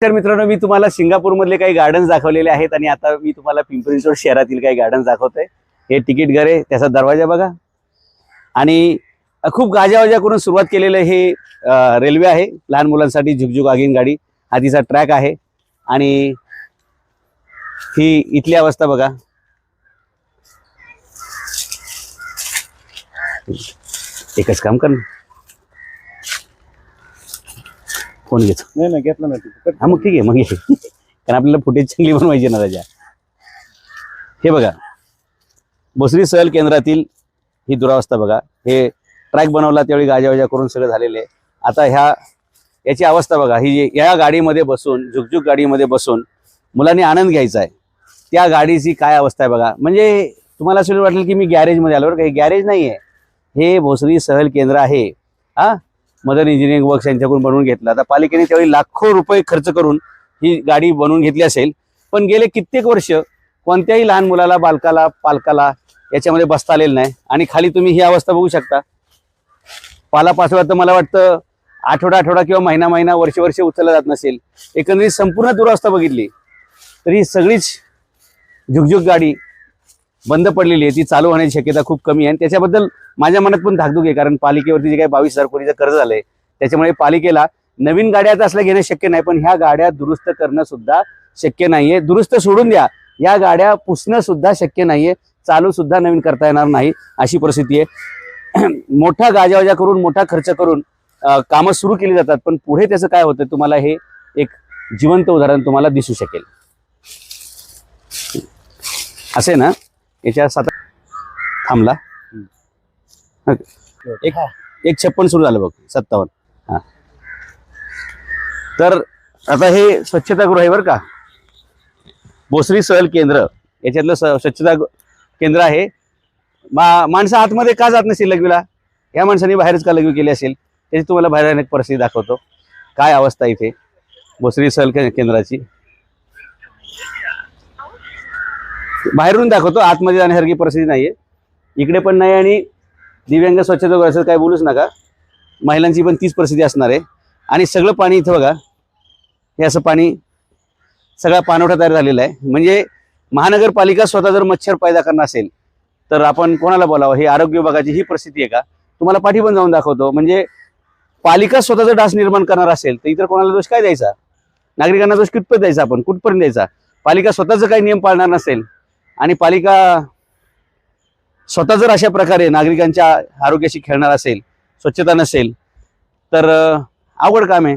तर मित्रांनो, मी तुम्हाला सिंगापूर मधले काही गार्डन्स दाखवलेले आहेत आणि आता मी तुम्हाला पिंपरी चिंचवड शहरातील काही गार्डन्स दाखवतोय। हे तिकीट घर आहे, त्याचा दरवाजा बघा आणि खूप गाजावाजा करून सुरुवात केलेलं हे रेल्वे आहे लहान मुलांसाठी। झुकझुक आगीन गाडी हा तिचा ट्रॅक आहे आणि ही इथली अवस्था बघा। एकच काम कर, फोन घेतो। नाही घेतला नाही। हा मग ठीक आहे, मग कारण आपल्याला फुटेज चांगली बनवायची ना राजा। हे बघा भोसरी सहल केंद्रातील ही दुरावस्था बघा। हे ट्रॅक बनवला त्यावेळी गाजावाजा करून सगळं झालेले। आता याची अवस्था बघा। ही या गाडीमध्ये बसून, झुकझुक गाडीमध्ये बसून मुलांनी आनंद घ्यायचा आहे। त्या गाडीची काय अवस्था आहे बघा। म्हणजे तुम्हाला असं वाटेल की मी गॅरेजमध्ये आलो, बरं काही गॅरेज नाही आहे, हे भोसरी सहल केंद्र आहे। हा मदर इंजिनिअरिंग वर्क्स यांच्याकडून बनवून घेतला। आता पालिकेने त्यावेळी लाखो रुपये खर्च करून ही गाडी बनवून घेतली असेल, पण गेले कित्येक वर्ष कोणत्याही लहान मुलाला, बालकाला, पालकाला याच्यामध्ये बसता आलेलं नाही। आणि खाली तुम्ही ही अवस्था बघू शकता। पालापाचोळा तर मला वाटतं आठवडा किंवा महिना वर्ष उचलला जात नसेल। एकंदरीत संपूर्ण दुरावस्था बघितली तर ही सगळीच झुकझुक गाडी बंद पडलेली आहे। ती चालू होण्याची शक्यता खूप कमी आहे आणि त्याच्याबद्दल माझ्या मनात पण धाकधूक आहे, कारण पालिकेवरती जे काही 22,000 कोटीचं कर्ज झालंय त्याच्यामुळे पालिकेला नवीन गाड्या असल्या घेणं शक्य नाही, पण ह्या गाड्या दुरुस्त करणं सुद्धा शक्य नाहीये। दुरुस्त सोडून द्या, या गाड्या पुसणं सुद्धा शक्य नाहीये, चालू सुद्धा नवीन करता येणार नाही अशी परिस्थिती आहे। मोठा गाजावाजा करून, मोठा खर्च करून कामं सुरू केली जातात, पण पुढे त्याचं काय होतं तुम्हाला हे एक जिवंत उदाहरण तुम्हाला दिसू शकेल। असे ना याच्या 7 थांबला, 156 सुरू झालं बघ, 57। हा तर आता हे स्वच्छतागृह आहे बरं का, भोसरी सहल केंद्र याच्यातलं स्वच्छता केंद्र आहे। माणसं आतमध्ये का जात नसेल लघवीला, या माणसांनी बाहेरच का लघवी केली असेल, त्याची तुम्हाला बाहेर एक परिस्थिती दाखवतो। काय अवस्था इथे भोसरी सहल केंद्राची, बाहेरून दाखवतो, आतमध्ये जाण्यासारखी परिस्थिती नाहीये, इकडे पण नाही। आणि दिव्यांग स्वच्छतागृह असं काय बोलूच नका, महिलांची पण तीच परिस्थिती असणार आहे। आणि सगळं पाणी इथं बघा, हे असं पाणी सगळा पाणवठा तयार झालेला आहे। म्हणजे महानगरपालिका स्वतः जर मच्छर पैदा करणार असेल तर आपण कोणाला बोलावं? हे आरोग्य विभागाची ही परिस्थिती आहे का? तुम्हाला पाठी पण जाऊन दाखवतो। म्हणजे पालिका स्वतः जर डास निर्माण करणार असेल तर इतर कोणाला दोष काय द्यायचा? नागरिकांना दोष कितपत द्यायचा? आपण कुठपर्यंत द्यायचा? पालिका स्वतःच काही नियम पाळणार नसेल आणि पालिका स्वतः जर अशा प्रकारे नागरिकांच्या आरोग्याशी खेळणार असेल, स्वच्छता नसेल, तर अवघड काम आहे।